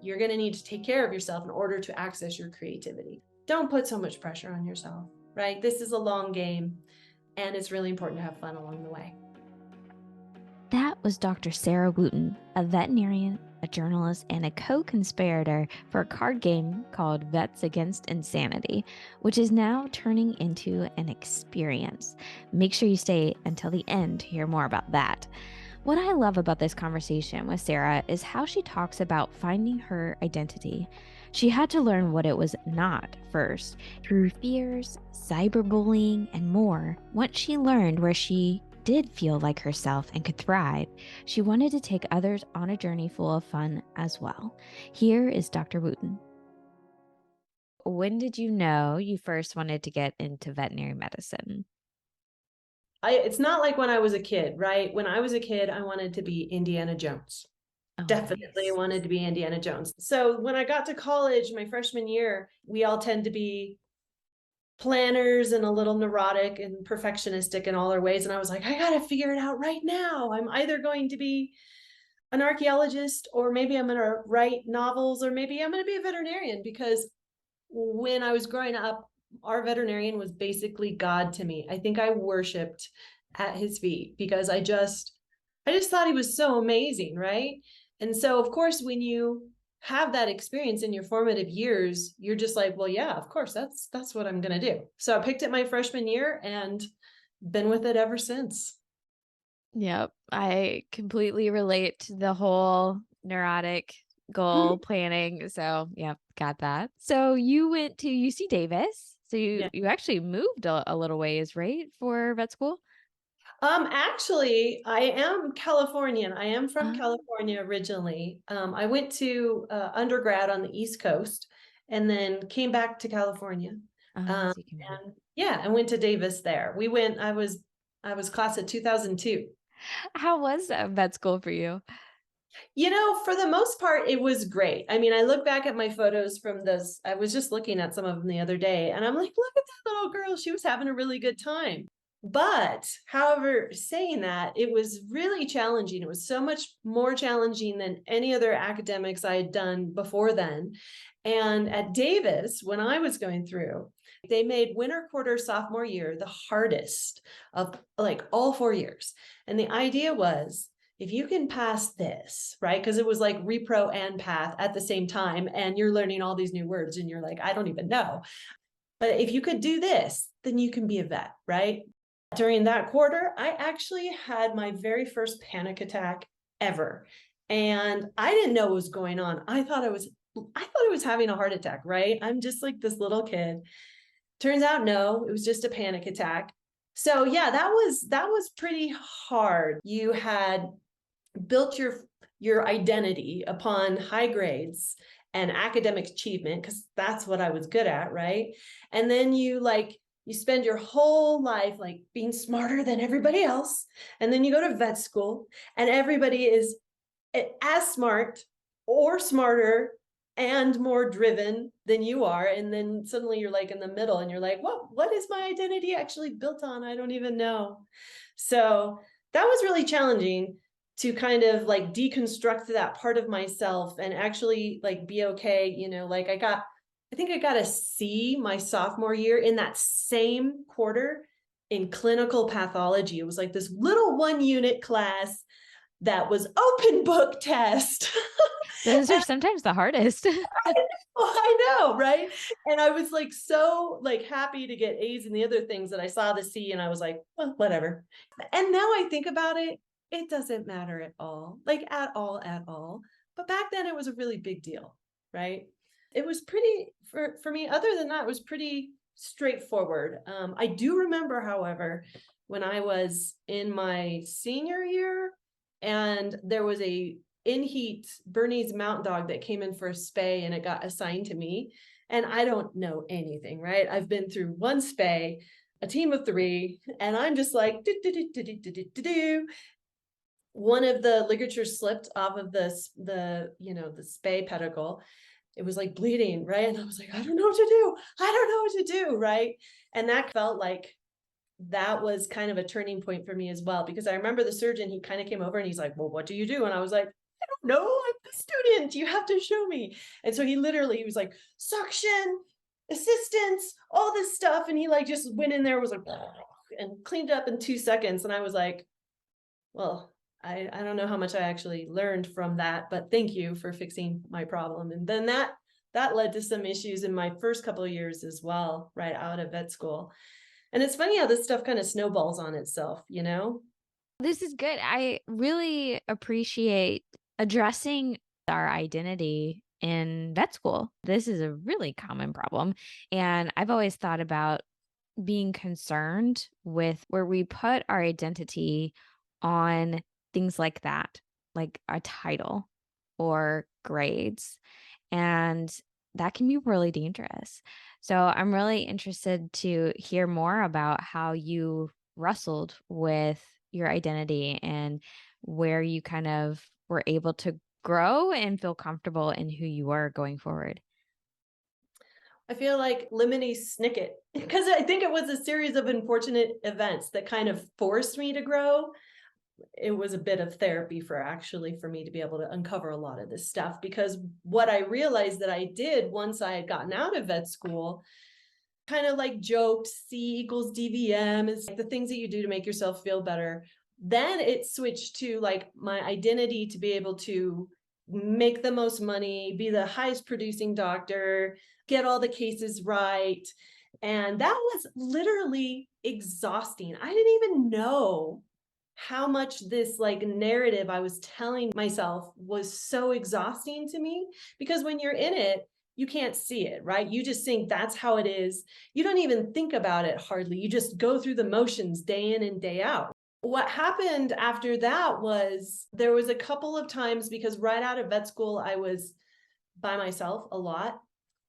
You're going to need to take care of yourself in order to access your creativity. Don't put so much pressure on yourself, right? This is a long game, and it's really important to have fun along the way. That was Dr. Sarah Wooten, a veterinarian, a journalist, and a co-conspirator for a card game called Vets Against Insanity, which is now turning into an experience. Make sure you stay until the end to hear more about that. What I love about this conversation with Sarah is how she talks about finding her identity. She had to learn what it was not first, through fears, cyberbullying, and more. Once she learned where she did feel like herself and could thrive, she wanted to take others on a journey full of fun as well. Here is Dr. Wooten. When did you know you first wanted to get into veterinary medicine? It's not like when I was a kid, right? When I was a kid, I wanted to be Indiana Jones. Oh, Definitely nice. wanted to be Indiana Jones. So when I got to college, my freshman year, we all tend to be planners and a little neurotic and perfectionistic in all our ways. And I was like, I got to figure it out right now. I'm either going to be an archaeologist, or maybe I'm going to write novels, or maybe I'm going to be a veterinarian. Because when I was growing up, our veterinarian was basically God to me. I think I worshiped at his feet because I just thought he was so amazing, right? And so, of course, when you have that experience in your formative years, you're just like, well, yeah, of course, that's what I'm going to do. So I picked it my freshman year and been with it ever since. Yep. I completely relate to the whole neurotic goal planning. So, yep, got that. So you went to UC Davis. So Yeah. you actually moved a little ways, right, for vet school? Actually, I am Californian. I am from Oh, California originally. I went to undergrad on the East Coast and then came back to California. oh, Um, so you can move. and yeah, I went to Davis there. I was class of 2002. How was vet school for you? For the most part, it was great. I mean, I look back at my photos from this. I was just looking at some of them the other day, and I'm like, look at that little girl. She was having a really good time. But, however, saying that, it was really challenging. It was so much more challenging than any other academics I had done before then. And at Davis, when I was going through, they made winter quarter sophomore year the hardest of like all 4 years. And the idea was, if you can pass this, right? Because it was like repro and path at the same time, and you're learning all these new words, and you're like, I don't even know. But if you could do this, then you can be a vet, right? During that quarter, I actually had my very first panic attack ever. And I didn't know what was going on. I thought I was having a heart attack, right? I'm just like this little kid. Turns out, no, it was just a panic attack. So yeah, that was pretty hard. You had built your identity upon high grades and academic achievement, because that's what I was good at, right? And then you spend your whole life like being smarter than everybody else, and then you go to vet school and everybody is as smart or smarter and more driven than you are, and then suddenly you're like in the middle and you're like, what is my identity actually built on? I don't even know. So that was really challenging to kind of like deconstruct that part of myself and actually like be okay. Like I think I got a C my sophomore year in that same quarter in clinical pathology. It was like this little 1 unit class that was open book test. Those are sometimes the hardest. I know, right? And I was like so like happy to get A's in the other things that I saw the C, and I was like, well, whatever. And now I think about it, it doesn't matter at all, like at all, at all. But back then it was a really big deal, right? It was pretty for me. Other than that, it was pretty straightforward. I do remember, however, when I was in my senior year, and there was a in heat Bernese mountain dog that came in for a spay, and it got assigned to me. And I don't know anything, right? I've been through one spay, a team of 3, and I'm just like, do, do, do, do, do, do, do, do. One of the ligatures slipped off of the spay pedicle. It was like bleeding, right? And I was like, I don't know what to do. I don't know what to do, right? And that felt like that was kind of a turning point for me as well, because I remember the surgeon, he kind of came over and he's like, well, what do you do? And I was like, No, I'm the student. You have to show me. And so he was like, suction, assistance, all this stuff. And he like just went in there, was like, and cleaned it up in 2 seconds. And I was like, well, I don't know how much I actually learned from that, but thank you for fixing my problem. And then that led to some issues in my first couple of years as well, right out of vet school. And it's funny how this stuff kind of snowballs on itself, you know? This is good. I really appreciate addressing our identity in vet school. This is a really common problem. And I've always thought about being concerned with where we put our identity on things like that, like a title or grades. And that can be really dangerous. So I'm really interested to hear more about how you wrestled with your identity and where you kind of were able to grow and feel comfortable in who you are going forward. I feel like Lemony Snicket, because I think it was a series of unfortunate events that kind of forced me to grow. It was a bit of therapy for me to be able to uncover a lot of this stuff, because what I realized that I did once I had gotten out of vet school, kind of like joked C equals DVM is like the things that you do to make yourself feel better. Then it switched to like my identity to be able to make the most money, be the highest producing doctor, get all the cases right. And that was literally exhausting. I didn't even know how much this like narrative I was telling myself was so exhausting to me, because when you're in it, you can't see it, right? You just think that's how it is. You don't even think about it hardly. You just go through the motions day in and day out. What happened after that was there was a couple of times, because right out of vet school, I was by myself a lot,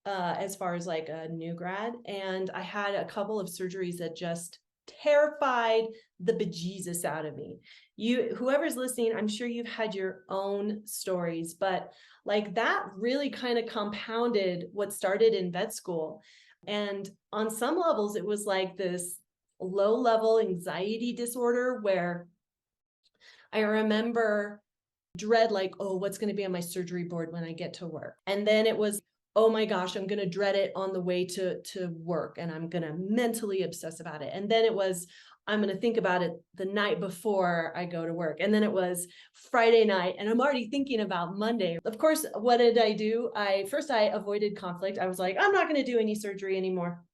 as far as like a new grad. And I had a couple of surgeries that just terrified the bejesus out of me. Whoever's listening, I'm sure you've had your own stories, but like that really kind of compounded what started in vet school. And on some levels, it was like this low level anxiety disorder where I remember dread, like, oh, what's going to be on my surgery board when I get to work? And then it was, oh my gosh, I'm going to dread it on the way to work, and I'm going to mentally obsess about it. And then it was, I'm going to think about it the night before I go to work. And then it was Friday night, and I'm already thinking about Monday. Of course, what did I do? I avoided conflict. I was like, I'm not going to do any surgery anymore.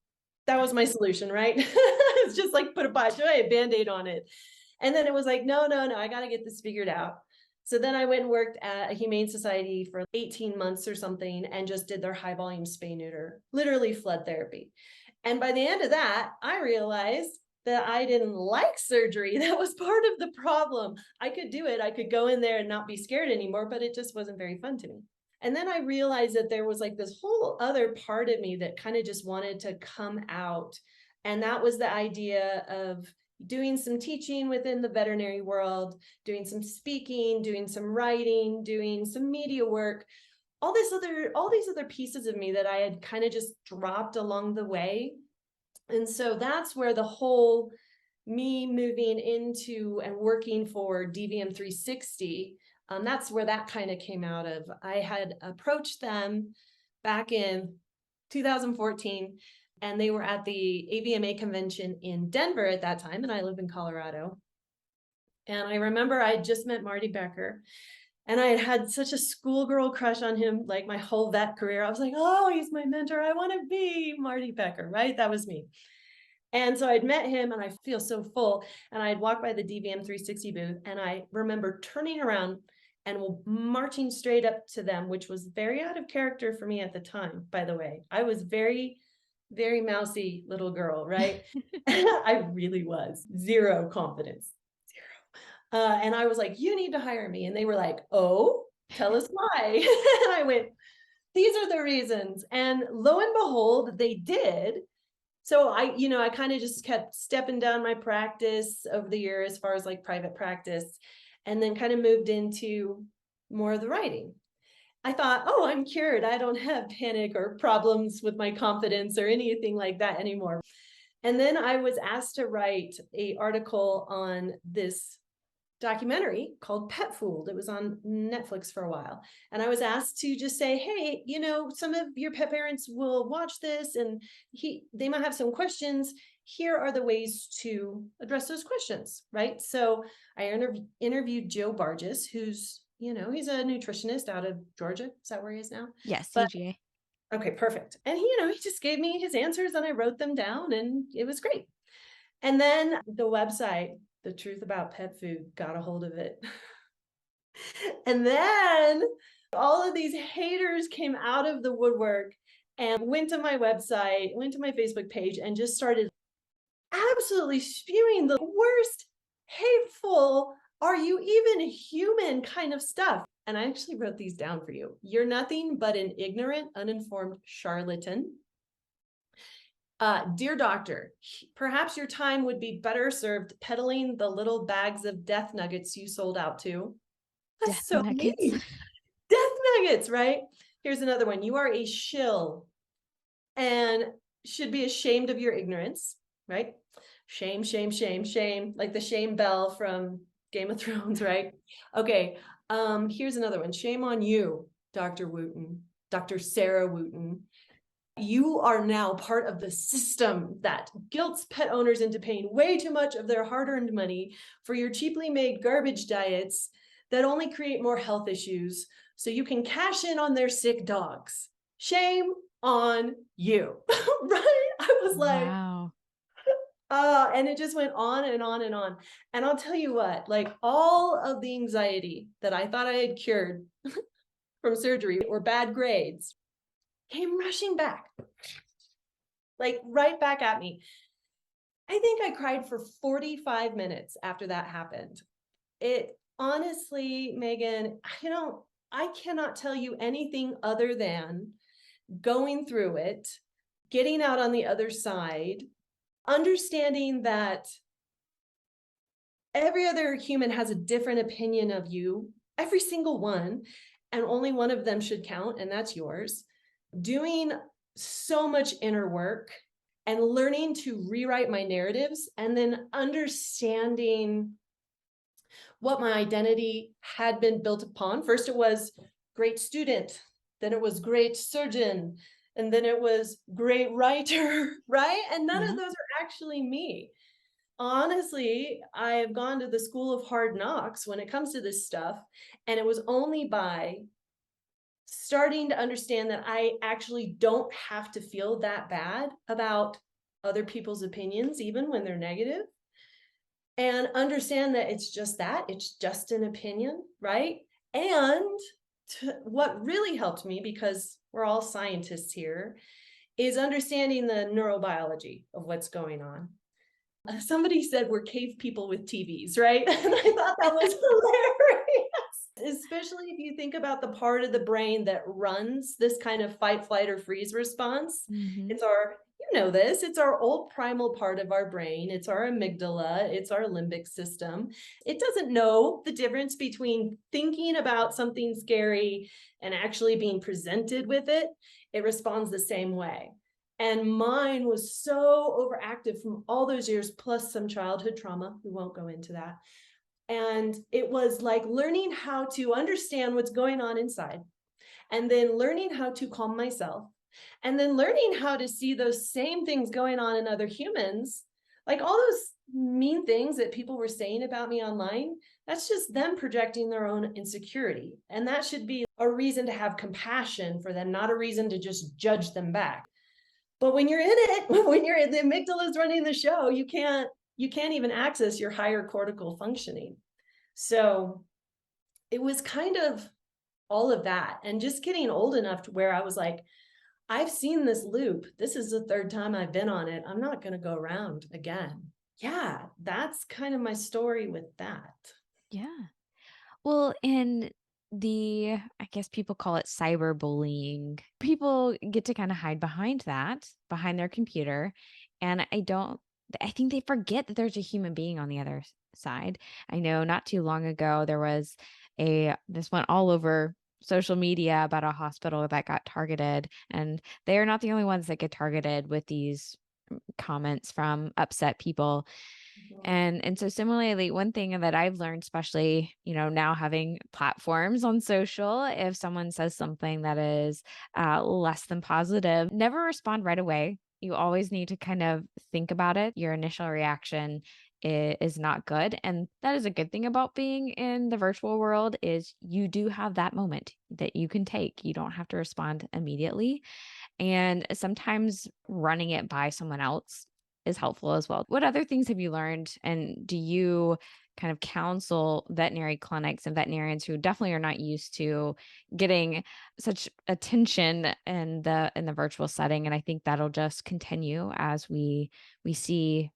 That was my solution, right? It's just like put a band-aid on it. And then it was like, no, no, no, I got to get this figured out. So then I went and worked at a humane society for 18 months or something and just did their high volume spay neuter, literally flood therapy. And by the end of that, I realized that I didn't like surgery. That was part of the problem. I could do it. I could go in there and not be scared anymore, but it just wasn't very fun to me. And then I realized that there was like this whole other part of me that kind of just wanted to come out. And that was the idea of doing some teaching within the veterinary world, doing some speaking, doing some writing, doing some media work, all these other pieces of me that I had kind of just dropped along the way. And so that's where the whole me moving into and working for DVM 360, that's where that kind of came out of. I had approached them back in 2014, and they were at the AVMA convention in Denver at that time, and I live in Colorado. And I remember I had just met Marty Becker, and I had had such a schoolgirl crush on him, like my whole vet career. I was like, oh, he's my mentor. I want to be Marty Becker, right? That was me. And so I'd met him, and I feel so full. And I'd walk by the DVM 360 booth, and I remember turning around and marching straight up to them, which was very out of character for me at the time, by the way. I was very, very mousy little girl, right? I really was. Zero confidence. Zero. And I was like, you need to hire me. And they were like, oh, tell us why. And I went, these are the reasons. And lo and behold, they did. So I kind of just kept stepping down my practice over the year as far as like private practice, and then kind of moved into more of the writing. I thought, oh, I'm cured. I don't have panic or problems with my confidence or anything like that anymore. And then I was asked to write an article on this documentary called Pet Fooled. It was on Netflix for a while. And I was asked to just say, hey, some of your pet parents will watch this and they might have some questions. Here are the ways to address those questions, right? So I interviewed Joe Barges, who's, he's a nutritionist out of Georgia. Is that where he is now? Yes, But CGA. okay, perfect. And he just gave me his answers and I wrote them down and it was great. And then the website, The Truth About Pet Food, got a hold of it. And then all of these haters came out of the woodwork and went to my website, went to my Facebook page, and just started absolutely spewing the worst, hateful, are you even human kind of stuff. And I actually wrote these down for you. You're nothing but an ignorant, uninformed charlatan. Dear doctor, perhaps your time would be better served peddling the little bags of death nuggets you sold out to. That's Death so nuggets. mean. Death nuggets, right? Here's another one. You are a shill and should be ashamed of your ignorance, right? Shame, shame, shame, shame, like the shame bell from Game of Thrones, right? Okay, here's another one. Shame on you, Dr. Wooten, Dr. Sarah Wooten. You are now part of the system that guilts pet owners into paying way too much of their hard-earned money for your cheaply made garbage diets that only create more health issues so you can cash in on their sick dogs. Shame on you, right? I was like, Wow. and it just went on and on and on. And I'll tell you what, like all of the anxiety that I thought I had cured from surgery or bad grades came rushing back, like right back at me. I think I cried for 45 minutes after that happened. It honestly, Megan, I cannot tell you anything other than going through it, getting out on the other side, understanding that every other human has a different opinion of you, every single one, and only one of them should count, and that's yours. Doing so much inner work and learning to rewrite my narratives and then understanding what my identity had been built upon. First, it was great student, then it was great surgeon, and then it was great writer, right? And none of those are actually me. Honestly, I have gone to the school of hard knocks when it comes to this stuff, and it was only by starting to understand that I actually don't have to feel that bad about other people's opinions, even when they're negative, and understand that it's just that, it's just an opinion, right? And what really helped me, because we're all scientists here, is understanding the neurobiology of what's going on. Somebody said we're cave people with TVs, right? And I thought that was hilarious, especially if you think about the part of the brain that runs this kind of fight, flight, or freeze response. Mm-hmm. It's it's our old primal part of our brain. It's our amygdala. It's our limbic system. It doesn't know the difference between thinking about something scary and actually being presented with it. It responds the same way. And mine was so overactive from all those years, plus some childhood trauma. We won't go into that. And it was like learning how to understand what's going on inside, and then learning how to calm myself, and then learning how to see those same things going on in other humans, like all those mean things that people were saying about me online. That's just them projecting their own insecurity. And that should be a reason to have compassion for them, not a reason to just judge them back. But when you're in it, when you're in the amygdala is running the show, you can't even access your higher cortical functioning. So it was kind of all of that, and just getting old enough to where I was like, I've seen this loop. This is the third time I've been on it. I'm not going to go around again. Yeah, that's kind of my story with that. Yeah. Well, in I guess people call it cyberbullying. People get to kind of hide behind that, behind their computer. And I think they forget that there's a human being on the other side. I know not too long ago, this went all over social media about a hospital that got targeted. And they are not the only ones that get targeted with these comments from upset people. Mhm. And so similarly, one thing that I've learned, especially, now having platforms on social, if someone says something that is less than positive, never respond right away. You always need to kind of think about it. Your initial reaction is not good. And that is a good thing about being in the virtual world is you do have that moment that you can take. You don't have to respond immediately. And sometimes running it by someone else is helpful as well. What other things have you learned? And do you kind of counsel veterinary clinics and veterinarians who definitely are not used to getting such attention in the virtual setting? And I think that'll just continue as we see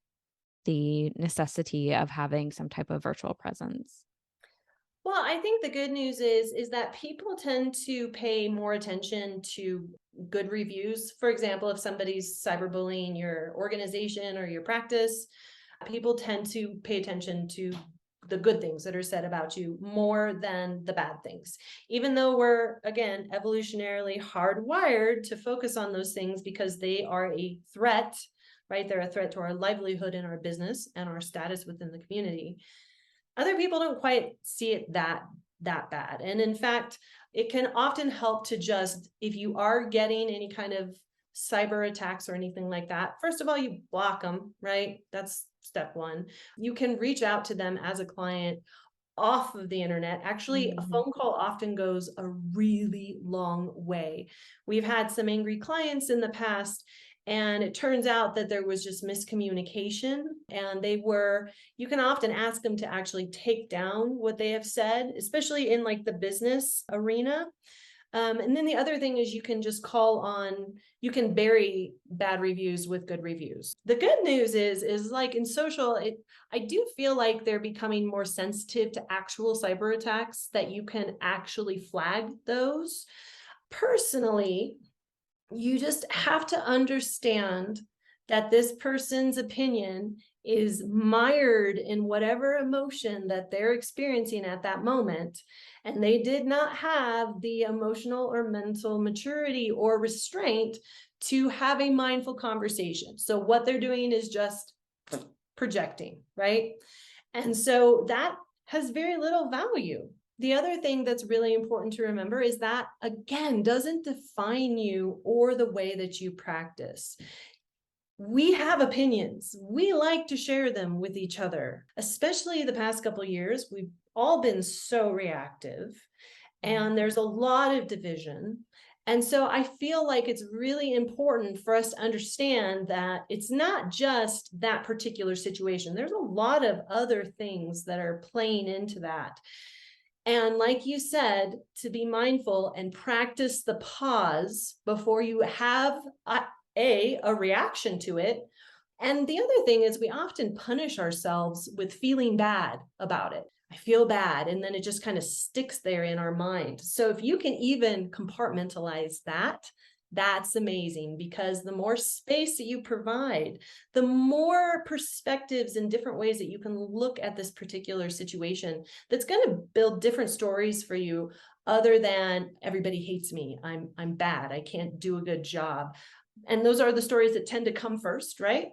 the necessity of having some type of virtual presence. Well, I think the good news is that people tend to pay more attention to good reviews. For example, if somebody's cyberbullying your organization or your practice, people tend to pay attention to the good things that are said about you more than the bad things. Even though we're, again, evolutionarily hardwired to focus on those things because they are a threat, right? They're a threat to our livelihood and our business and our status within the community. Other people don't quite see it that bad. And in fact, it can often help to just, if you are getting any kind of cyber attacks or anything like that, first of all, you block them, right? That's step one. You can reach out to them as a client off of the internet. Actually, a Mhm. phone call often goes a really long way. We've had some angry clients in the past, and it turns out that there was just miscommunication. And you can often ask them to actually take down what they have said, especially in like the business arena. And then the other thing is you can bury bad reviews with good reviews. The good news is like in social, I do feel like they're becoming more sensitive to actual cyber attacks, that you can actually flag those. Personally, you just have to understand that this person's opinion is mired in whatever emotion that they're experiencing at that moment. And they did not have the emotional or mental maturity or restraint to have a mindful conversation. So what they're doing is just projecting, right? And so that has very little value. The other thing that's really important to remember is that, again, doesn't define you or the way that you practice. We have opinions. We like to share them with each other, especially the past couple of years. We've all been so reactive, and there's a lot of division. And so I feel like it's really important for us to understand that it's not just that particular situation. There's a lot of other things that are playing into that. And like you said, to be mindful and practice the pause before you have a reaction to it. And the other thing is we often punish ourselves with feeling bad about it. I feel bad. And then it just kind of sticks there in our mind. So if you can even compartmentalize that, that's amazing, because the more space that you provide, the more perspectives and different ways that you can look at this particular situation, that's going to build different stories for you, other than everybody hates me, I'm bad, I can't do a good job. And those are the stories that tend to come first, right?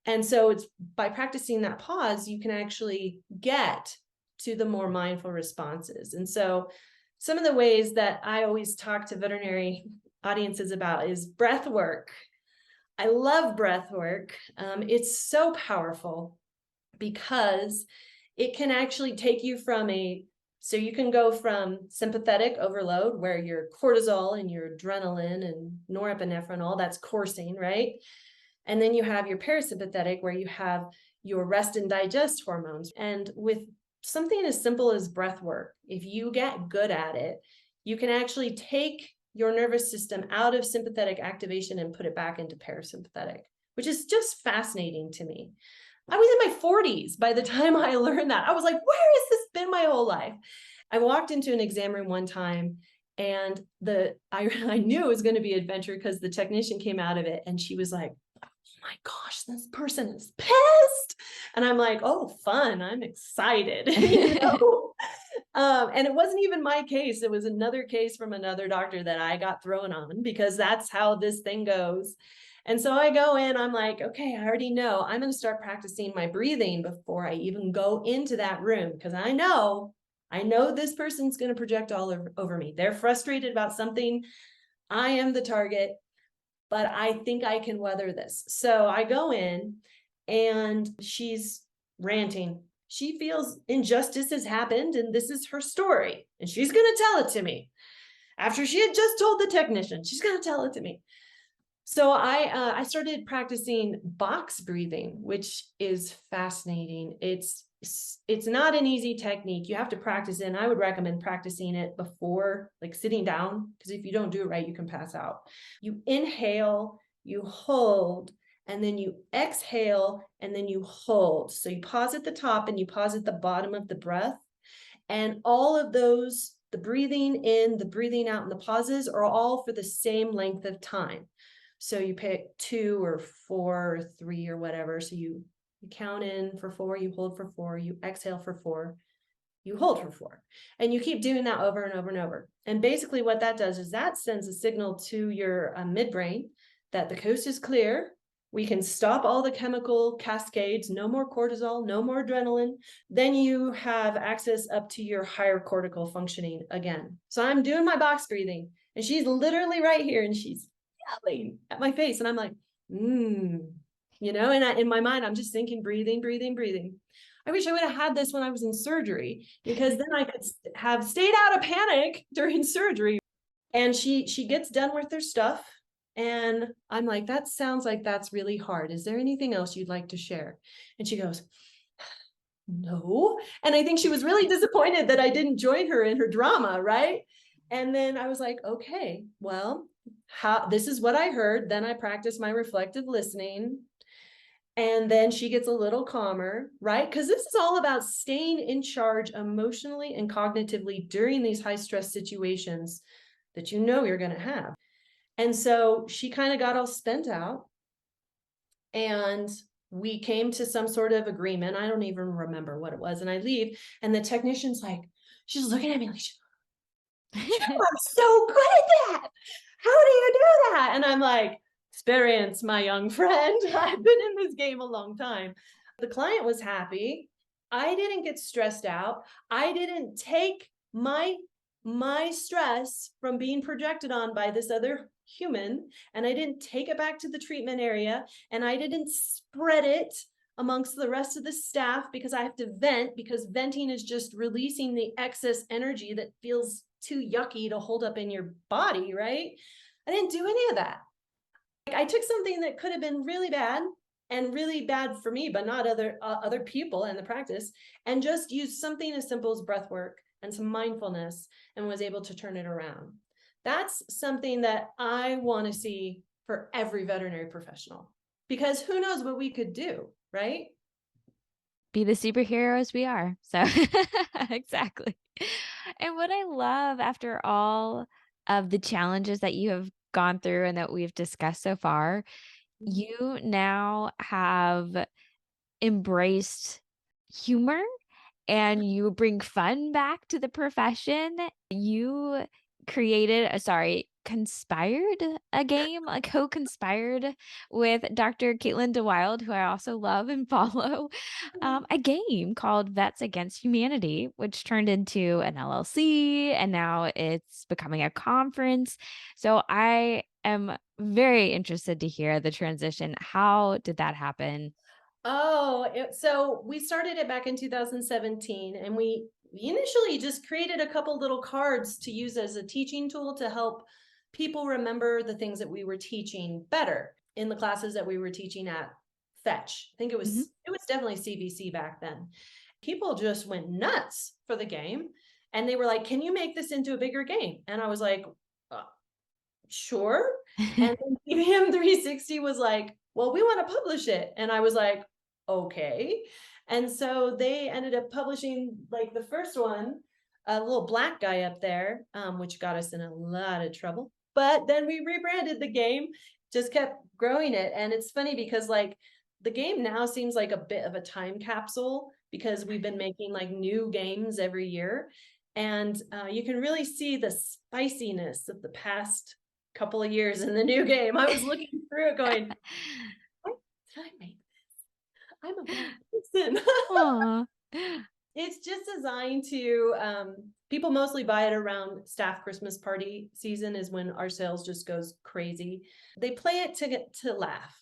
And so it's by practicing that pause, you can actually get to the more mindful responses. And so some of the ways that I always talk to veterinary audiences about is breath work. I love breath work. It's so powerful because it can actually take you so you can go from sympathetic overload, where your cortisol and your adrenaline and norepinephrine, all that's coursing, right? And then you have your parasympathetic, where you have your rest and digest hormones. And with something as simple as breath work, if you get good at it, you can actually take your nervous system out of sympathetic activation and put it back into parasympathetic, which is just fascinating to me. I was in my 40s by the time I learned that. I was like, where has this been my whole life? I walked into an exam room one time, and I knew it was going to be an adventure because the technician came out of it and she was like, my gosh, this person is pissed. And I'm like, oh, fun. I'm excited. And it wasn't even my case. It was another case from another doctor that I got thrown on, because that's how this thing goes. And so I go in, I'm like, okay, I already know I'm going to start practicing my breathing before I even go into that room, because I know this person's going to project all over me. They're frustrated about something. I am the target, but I think I can weather this. So I go in and she's ranting. She feels injustice has happened and this is her story. And she's going to tell it to me. After she had just told the technician, she's going to tell it to me. So I started practicing box breathing, which is fascinating. It's not an easy technique. You have to practice it. And I would recommend practicing it before, like sitting down, because if you don't do it right, you can pass out. You inhale, you hold, and then you exhale, and then you hold. So you pause at the top and you pause at the bottom of the breath. And all of those, the breathing in, the breathing out, and the pauses are all for the same length of time. So you pick 2 or 4 or 3 or whatever. So you count in for 4, you hold for 4, you exhale for 4, you hold for 4. And you keep doing that over and over and over. And basically what that does is that sends a signal to your midbrain that the coast is clear. We can stop all the chemical cascades, no more cortisol, no more adrenaline. Then you have access up to your higher cortical functioning again. So I'm doing my box breathing and she's literally right here and she's yelling at my face. And I'm like, and in my mind, I'm just thinking, breathing, breathing, breathing. I wish I would have had this when I was in surgery, because then I could have stayed out of panic during surgery. And she gets done with her stuff. And I'm like, that sounds like that's really hard. Is there anything else you'd like to share? And she goes, no. And I think she was really disappointed that I didn't join her in her drama, right? And then I was like, okay, well, this is what I heard. Then I practiced my reflective listening. And then she gets a little calmer, right? Because this is all about staying in charge emotionally and cognitively during these high stress situations that you're going to have. And so she kind of got all spent out. And we came to some sort of agreement. I don't even remember what it was. And I leave. And the technician's like, she's looking at me like, you are so good at that. How do you do that? And I'm like, experience, my young friend. I've been in this game a long time. The client was happy. I didn't get stressed out. I didn't take my stress from being projected on by this other human, and I didn't take it back to the treatment area, and I didn't spread it amongst the rest of the staff, because I have to vent, because venting is just releasing the excess energy that feels too yucky to hold up in your body, right? I didn't do any of that. I took something that could have been really bad and really bad for me, but not other people in the practice, and just used something as simple as breath work and some mindfulness, and was able to turn it around. That's something that I want to see for every veterinary professional, because who knows what we could do, right? Be the superheroes we are. So exactly. And what I love after all of the challenges that you have gone through and that we've discussed so far, you now have embraced humor and you bring fun back to the profession. You conspired a game, co-conspired with Dr. Caitlin DeWild, who I also love and follow, a game called Vets Against Humanity, which turned into an LLC, and now it's becoming a conference. So I am very interested to hear the transition. How did that happen? So we started it back in 2017, and we initially just created a couple little cards to use as a teaching tool to help people remember the things that we were teaching better in the classes that we were teaching at Fetch. I think it was definitely CVC back then. People just went nuts for the game, and they were like, "Can you make this into a bigger game?" And I was like, "Sure." And then PBM 360 was like, "Well, we want to publish it." And I was like, okay. And so they ended up publishing like the first one, a little black guy up there, which got us in a lot of trouble. But then we rebranded the game just kept growing it. And it's funny because like the game now seems like a bit of a time capsule because we've been making like new games every year. And you can really see the spiciness of the past couple of years in the new game. I was looking through it going, why did I make this? I'm a bad person. Aw. It's just designed to people mostly buy it around staff Christmas party season is when our sales just goes crazy. They play it to laugh,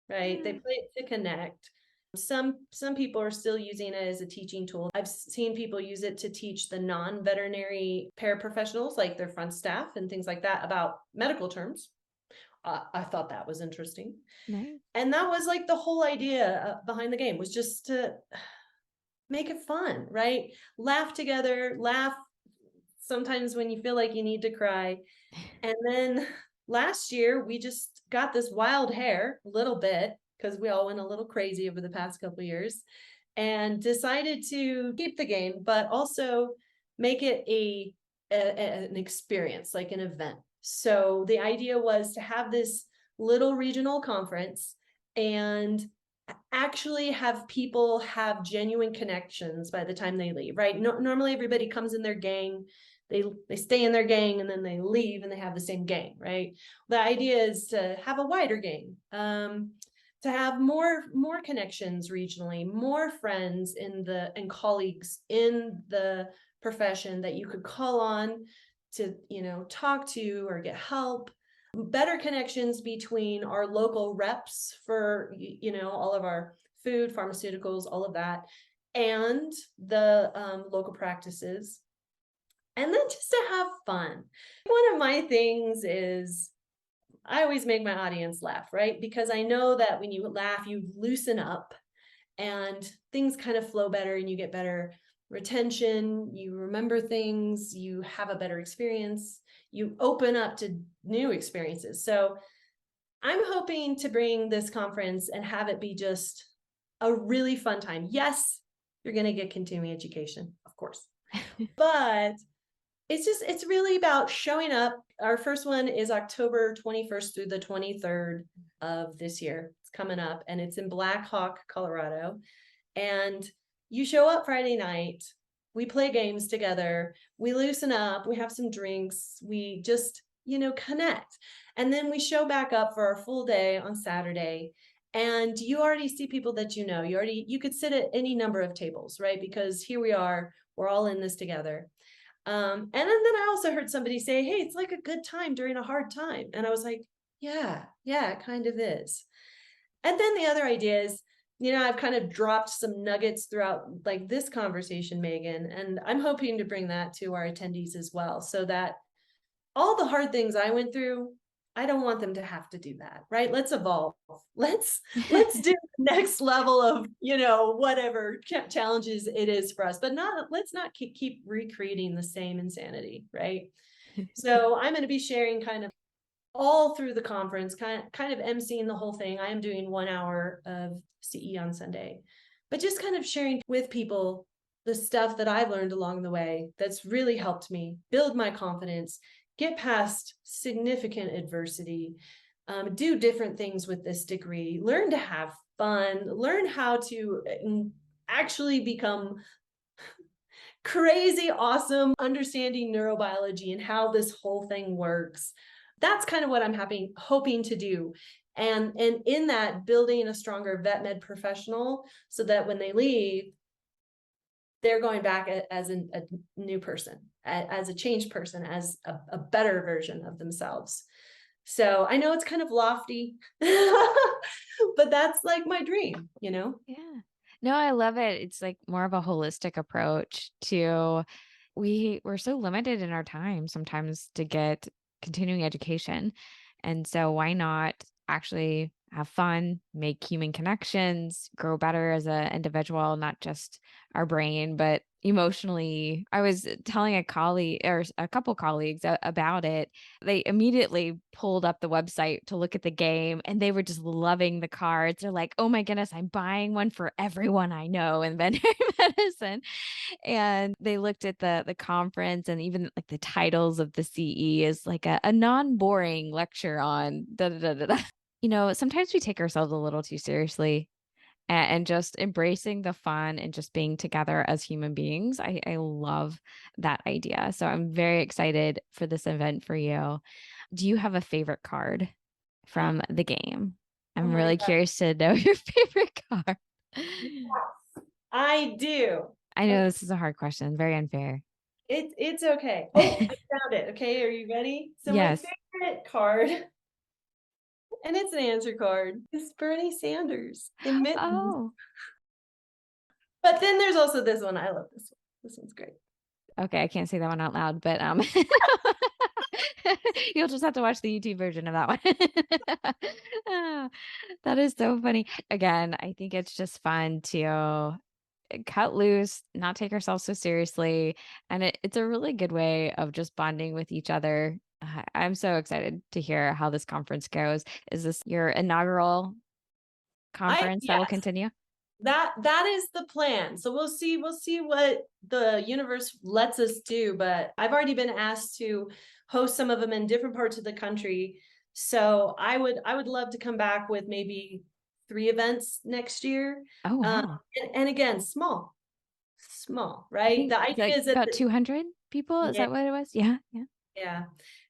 right? They Yeah. play it to connect. Some people are still using it as a teaching tool. I've seen people use it to teach the non-veterinary paraprofessionals, like their front staff and things like that, about medical terms. I thought that was interesting. Nice. And that was like the whole idea behind the game, was just to make it fun, right? Laugh together, laugh sometimes when you feel like you need to cry. And then last year, we just got this wild hair a little bit because we all went a little crazy over the past couple of years and decided to keep the game, but also make it an experience, like an event. So the idea was to have this little regional conference and actually have people have genuine connections by the time they leave, right? Normally everybody comes in their gang, they stay in their gang and then they leave and they have the same gang, right? The idea is to have a wider gang, to have more connections regionally, more friends and colleagues in the profession that you could call on to, talk to or get help. Better connections between our local reps for, all of our food, pharmaceuticals, all of that, and the local practices. And then just to have fun. One of my things is I always make my audience laugh, right? Because I know that when you laugh, you loosen up and things kind of flow better and you get better retention, you remember things, you have a better experience, you open up to new experiences. So I'm hoping to bring this conference and have it be just a really fun time. Yes, you're going to get continuing education, of course, but it's really about showing up. Our first one is October 21st through the 23rd of this year. It's coming up and it's in Black Hawk, Colorado. And you show up Friday night, we play games together, we loosen up, we have some drinks, we just, connect. And then we show back up for our full day on Saturday. And you already see people that you could sit at any number of tables, right? Because here we are, we're all in this together. And then I also heard somebody say, hey, it's like a good time during a hard time. And I was like, yeah, it kind of is. And then the other idea is, I've kind of dropped some nuggets throughout like this conversation, Megan, and I'm hoping to bring that to our attendees as well, so that all the hard things I went through, I don't want them to have to do that, right? Let's evolve. Let's do the next level of, whatever challenges it is for us, but let's not keep recreating the same insanity, right? So I'm going to be sharing kind of all through the conference, kind of emceeing the whole thing. I am doing 1 hour of CE on Sunday, but just kind of sharing with people the stuff that I've learned along the way that's really helped me build my confidence, get past significant adversity, do different things with this degree, learn to have fun, learn how to actually become crazy awesome, understanding neurobiology and how this whole thing works. That's kind of what I'm hoping to do. And in that, building a stronger vet med professional so that when they leave, they're going back as a new person, as a changed person, as a better version of themselves. So I know it's kind of lofty, but that's like my dream, Yeah. No, I love it. It's like more of a holistic approach to we're so limited in our time sometimes to get continuing education. And so why not actually have fun, make human connections, grow better as an individual, not just our brain, but emotionally. I was telling a colleague or a couple colleagues about it. They immediately pulled up the website to look at the game and they were just loving the cards. They're like, "Oh my goodness, I'm buying one for everyone I know in veterinary medicine." And they looked at the conference and even like the titles of the CE is like a non-boring lecture on da da da da. Da. Sometimes we take ourselves a little too seriously and just embracing the fun and just being together as human beings. I love that idea. So I'm very excited for this event for you. Do you have a favorite card from the game? Oh I'm my really God. curious to know your favorite card. I do. I know Okay. this is a hard question, very unfair. It's okay. Oh, I found it. Okay, are you ready? So my Yes. favorite card, and it's an answer card, is Bernie Sanders in mittens. Oh, But then there's also this one. I love this one. This one's great. okay. I can't say that one out loud, but you'll just have to watch the YouTube version of that one. Ah, that is so funny. Again, I think it's just fun to cut loose, not take ourselves so seriously. And it's a really good way of just bonding with each other. I'm so excited to hear how this conference goes. Is this your inaugural conference that will Yes, continue? that is the plan. So we'll see what the universe lets us do, but I've already been asked to host some of them in different parts of the country. So I would love to come back with maybe 3 events next year. Oh, Um, wow. and again, small, I right? think The idea like is that about 200 people. Is yeah, that what it was? Yeah. Yeah. yeah.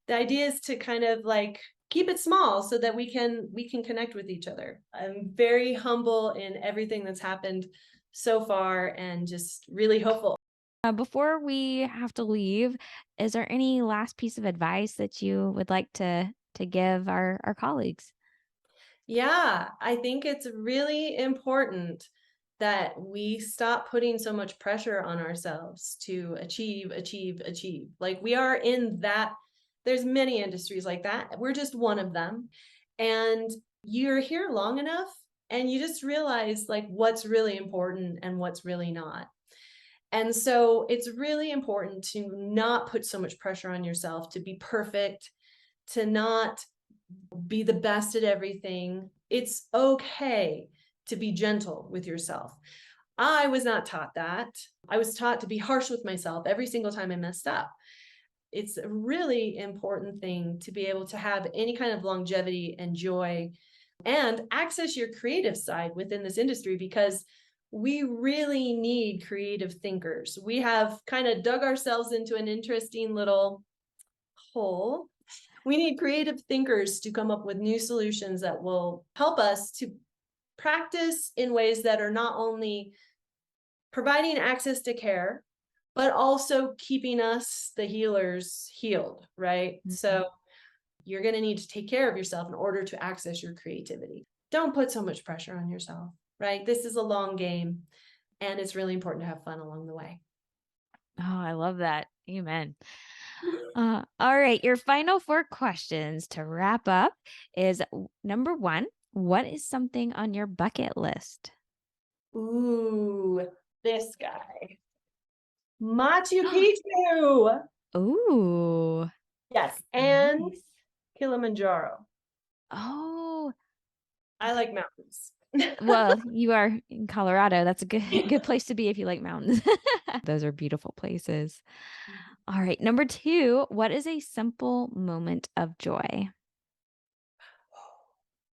The idea is to kind of like keep it small so that we can connect with each other. I'm very humble in everything that's happened so far and just really hopeful. Before we have to leave, is there any last piece of advice that you would like to give our colleagues? Yeah, I think it's really important that we stop putting so much pressure on ourselves to achieve, achieve, achieve. Like we are in that, there's many industries like that. We're just one of them. And you're here long enough and you just realize like what's really important and what's really not. And so it's really important to not put so much pressure on yourself to be perfect, to not be the best at everything. It's okay to be gentle with yourself. I was not taught that. I was taught to be harsh with myself every single time I messed up. It's a really important thing to be able to have any kind of longevity and joy and access your creative side within this industry because we really need creative thinkers. We have kind of dug ourselves into an interesting little hole. We need creative thinkers to come up with new solutions that will help us to practice in ways that are not only providing access to care, but also keeping us, the healers, healed, right? Mhm. So you're going to need to take care of yourself in order to access your creativity. Don't put so much pressure on yourself, right? This is a long game, and it's really important to have fun along the way. Oh, I love that. Amen. All right. Your final four questions to wrap up is number one, what is something on your bucket list? Ooh, this guy. Machu Picchu. Ooh, Yes, and nice. Kilimanjaro. Oh, I like mountains. well, you are in Colorado. That's a good good place to be if you like mountains. Those are beautiful places. All right. Number two, what is a simple moment of joy?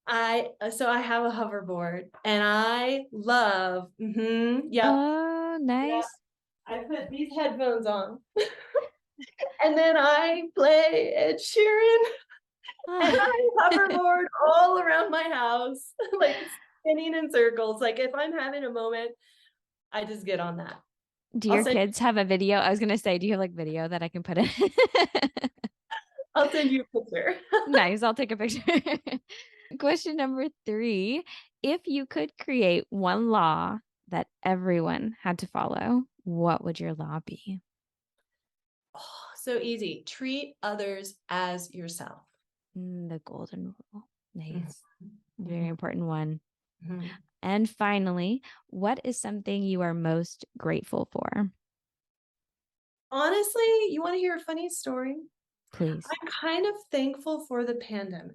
I have a hoverboard and I love, yep, Oh, yep. nice. I put these headphones on and then I play Ed Sheeran and Ah. I hoverboard all around my house, like spinning in circles. Like if I'm having a moment, I just get on that. Do I'll your send kids have a video? I was gonna say, do you have like video that I can put in? I'll send you a picture. Nice. I'll take a picture. Question number three. If you could create one law that everyone had to follow, what would your law be? Oh, so easy. Treat others as yourself. The golden rule. Mhm, Nice. Very mhm, important one. mhm. And finally, what is something you are most grateful for? Honestly, you want to hear a funny story? Please. I'm kind of thankful for the pandemic.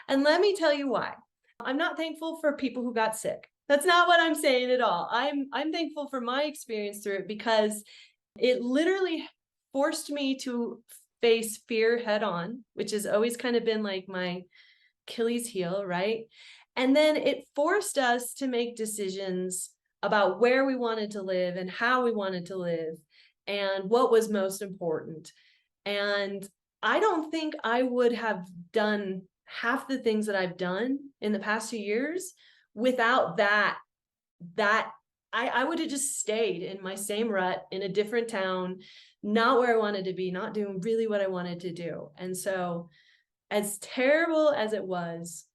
And let me tell you why. I'm not thankful for people who got sick. That's not what I'm saying at all. I'm thankful for my experience through it because it literally forced me to face fear head on, which has always kind of been like my Achilles heel, right? And then it forced us to make decisions about where we wanted to live and how we wanted to live and what was most important. And I don't think I would have done half the things that I've done in the past 2 years without that I would have just stayed in my same rut in a different town, not where I wanted to be, not doing really what I wanted to do. And so, as terrible as it was,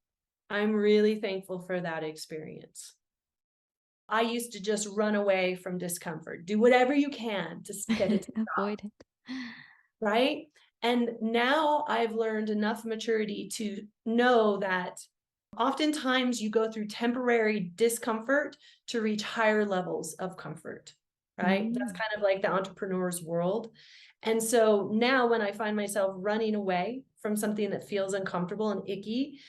I'm really thankful for that experience. I used to just run away from discomfort, do whatever you can to get it to stop, Avoid it. right? And now I've learned enough maturity to know that oftentimes you go through temporary discomfort to reach higher levels of comfort, right? That's Mm. kind of like the entrepreneur's world. And so now when I find myself running away from something that feels uncomfortable and icky,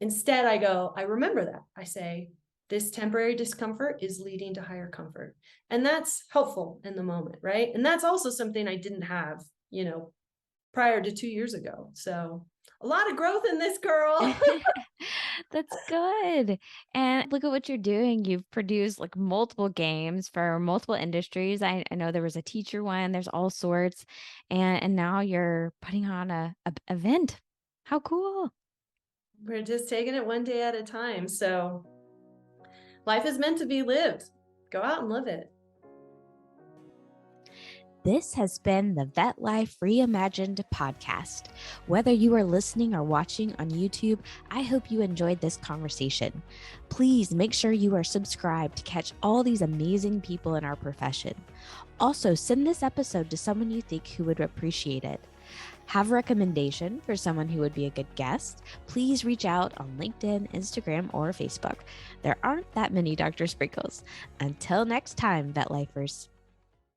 instead I remember that. I say, this temporary discomfort is leading to higher comfort. And that's helpful in the moment, right? And that's also something I didn't have, prior to 2 years ago. So a lot of growth in this girl. That's good. And look at what you're doing. You've produced like multiple games for multiple industries. I know there was a teacher one, there's all sorts. And now you're putting on a event. How cool. We're just taking it one day at a time. So life is meant to be lived. Go out and live it. This has been the Vet Life Reimagined podcast. Whether you are listening or watching on YouTube, I hope you enjoyed this conversation. Please make sure you are subscribed to catch all these amazing people in our profession. Also, send this episode to someone you think who would appreciate it. Have a recommendation for someone who would be a good guest? Please reach out on LinkedIn, Instagram, or Facebook. There aren't that many Dr. Sprinkles. Until next time, Vet Lifers.